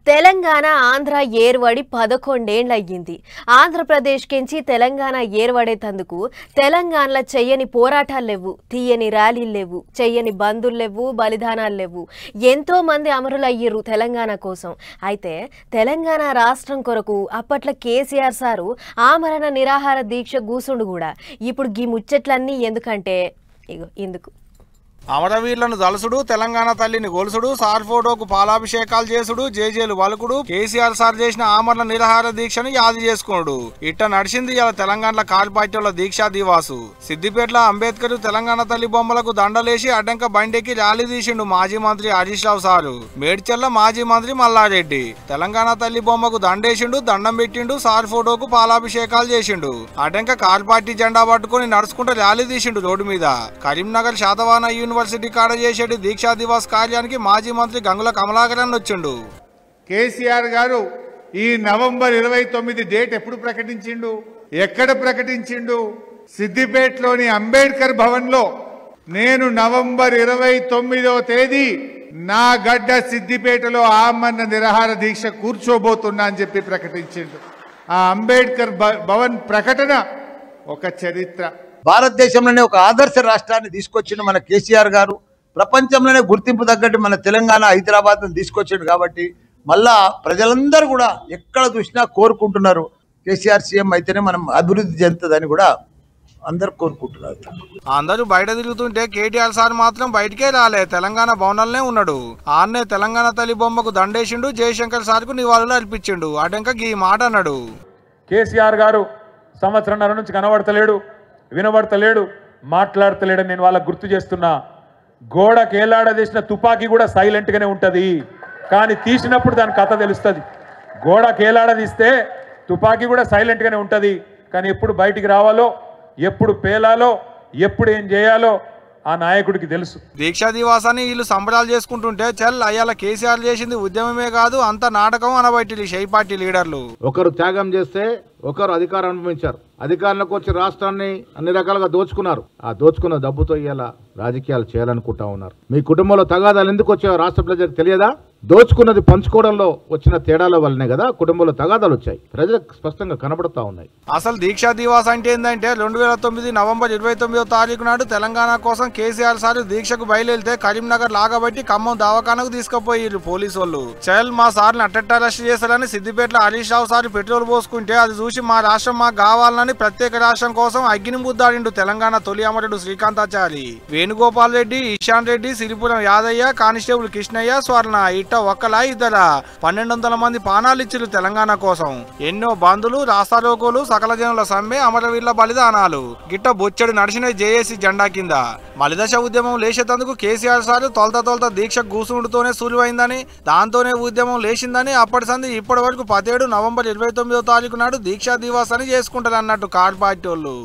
తెలంగాణ ఆంధ్ర ఏర్వడి 11 ఏళ్లయ్యింది. ఆంధ్రప్రదేశ్ కించి తెలంగాణ ఏర్వడేతందుకు తెలంగాణలో చెయ్యని పోరాటాలు లేవు, తీయని ర్యాలీలు లేవు, చెయ్యని బంధులు లేవు, బలిదానాలు లేవు. ఎంతో మంది అమరులయ్యారు తెలంగాణ కోసం. అయితే తెలంగాణ రాష్ట్రం కొరకు అప్పట్లో కేసీఆర్ సారు ఆమరణ నిరాహార దీక్ష కూసుండు కూడా. ఇప్పుడు గీ ముచ్చట్లన్నీ ఎందుకంటే ఇగో ఇందుకు అమరవీరులను దలసుడు, తెలంగాణ తల్లిని గొలుసుడు, సార్ ఫోటోకు పాలాభిషేకాలు చేసుడు, జేజేలు వలుకుడు, కేసీఆర్ సార్ చేసిన ఆమరణ నిరాహార దీక్షను యాది చేసుకున్నాడు. ఇట్ట నడిచింది ఇలా తెలంగాణలో కాల్పార్టీల దీక్షా దివాసు. సిద్దిపేటలో అంబేద్కర్ తెలంగాణ తల్లి బొమ్మలకు దండలేసి అడ్డంక బండికి ర్యాలీ తీసిండు మాజీ మంత్రి హరీష్ రావు సారు. మేడ్చల్ల మాజీ మంత్రి మల్లారెడ్డి తెలంగాణ తల్లి బొమ్మకు దండేసిండు, దండం పెట్టిండు, సార్ ఫోటోకు పాలాభిషేకాలు చేసిండు. అడ్డంక కాల్పార్టీ జెండా పట్టుకుని నడుచుకుంటూ ర్యాలీ తీసిండు రోడ్డు మీద. కరీంనగర్ శాతవాహన యూనివర్సిటీ కాడ చేసేటి దీక్షా దివాస్ కార్యానికి మాజీ మంత్రి గంగుల కమలాకరన్ వచ్చిండు. కేసీఆర్ గారు ఈ నవంబర్ 29 డేట్ ఎప్పుడు ప్రకటించిండు, ఎక్కడ ప్రకటించిండు? సిద్దిపేటలోని అంబేద్కర్ భవన్ లో నేను నవంబర్ 29వ తేదీ నా గడ్డ సిద్దిపేటలో ఆమరణ నిరాహార దీక్ష కూర్చోబోతున్నా అని చెప్పి ప్రకటించిండు. ఆ అంబేద్కర్ భవన్ ప్రకటన ఒక చరిత్ర. భారతదేశంలోనే ఒక ఆదర్శ రాష్ట్రాన్ని తీసుకొచ్చిండు మన కేసీఆర్ గారు. ప్రపంచంలోనే గుర్తింపు తగ్గట్టు మన తెలంగాణ హైదరాబాద్ను తీసుకొచ్చిండు. కాబట్టి మళ్ళా ప్రజలందరూ కూడా ఎక్కడ చూసినా కోరుకుంటున్నారు కేసీఆర్ సీఎం అయితేనే మనం అభివృద్ధి చెందుతుందని కూడా అందరు కోరుకుంటున్నారు. అందరూ బయట తిరుగుతుంటే కేటీఆర్ సార్ మాత్రం బయటకే రాలే, తెలంగాణ భవనంలోనే ఉన్నాడు. ఆన్నే తెలంగాణ తల్లి బొమ్మకు దండేసిండు, జయశంకర్ సార్కు నివాళులు అర్పించిండు. అటంక ఈ మాట అన్నాడు. కేసీఆర్ గారు సంవత్సరంన్నర నుంచి కనబడతలేడు, వినబడతలేడు, మాట్లాడతలేడని నేను వాళ్ళకు గుర్తు చేస్తున్నా. గోడకు ఏలాడదీసిన తుపాకీ కూడా సైలెంట్గానే ఉంటుంది, కానీ తీసినప్పుడు దాని కథ తెలుస్తుంది. గోడకు ఏలాడదీస్తే తుపాకీ కూడా సైలెంట్గానే ఉంటుంది, కానీ ఎప్పుడు బయటికి రావాలో, ఎప్పుడు పేలాలో, ఎప్పుడు ఏం చేయాలో ఆ నాయకుడికి తెలుసు. దీక్షా దివాసాన్ని వీళ్ళు సంబరాలు చేసుకుంటుంటే చల్ అయ్యాల కేసీఆర్ చేసింది ఉద్యమమే కాదు అంత నాటకం అనబట్టి షై పార్టీ లీడర్లు. ఒకరు త్యాగం చేస్తే ఒకరు అధికారం అనుభవించారు. అధికారంలోకి వచ్చి రాష్ట్రాన్ని అన్ని రకాలుగా దోచుకున్నారు. ఆ దోచుకున్న డబ్బుతో ఇవాళ రాజకీయాలు చేయాలనుకుంటా ఉన్నారు. మీ కుటుంబంలో తగాదాలు ఎందుకు వచ్చాయో రాష్ట్ర ప్రజలకు తెలియదా? దోచుకున్నది పంచుకోవడంలో వచ్చిన తేడాల వల్లనే కదా కుటుంబంలో తగాదాలు వచ్చాయి. ప్రజలకు స్పష్టంగా కనబడుతూ ఉన్నాయి. అసలు దీక్షా దివాస్ అంటే ఏంటంటే 2009 నవంబర్ 29వ తారీఖు నాడు తెలంగాణ కోసం కేసీఆర్ సార్ దీక్షకు బయలుదేరితే కరీంనగర్ లాగబట్టి ఖమ్మం దవాఖానకు తీసుకుపోయి పోలీసు వాళ్ళు చల్ మా సార్ని అట్టట్ట అరెస్ట్ చేశారని సిద్దిపేటలో హరీష్ రావు సార్ పెట్రోల్ పోసుకుంటే అది చూసి మా రాష్ట్రం మాకు కావాలని ప్రత్యేక రాష్ట్రం కోసం అగ్గిని ముద్దాడిండు తెలంగాణ తొలి అమరుడు శ్రీకాంతాచారి. వేణుగోపాల్ రెడ్డి, ఇషాన్ రెడ్డి, సిరిపురం యాదయ్య, కానిస్టేబుల్ కృష్ణయ్య, స్వర్ణ ఇట్ట ఒక్కలా ఇద్దరా 1200 మంది పానాలు ఇచ్చిరు తెలంగాణ కోసం. ఎన్నో బంధులు, రాస్తారోకోలు, సకల జనుల సమ్మె, అమరవీరుల బలిదానాలు గిట్ట బొచ్చడు నడిచిన జేఏసీ జెండా కింద మలిదశ ఉద్యమం లేచేందుకు కేసీఆర్ సార్ తొలత దీక్ష కూసుండుతోనే సులువైందని, దాంతోనే ఉద్యమం లేచిందని అప్పటి సంది ఇప్పటి వరకు 17 నవంబర్ 29వ తారీఖు నాడు దీక్షా దివాస్ అని చేసుకుంటారు అన్నట్టు కార్ పార్టీ వాళ్ళు.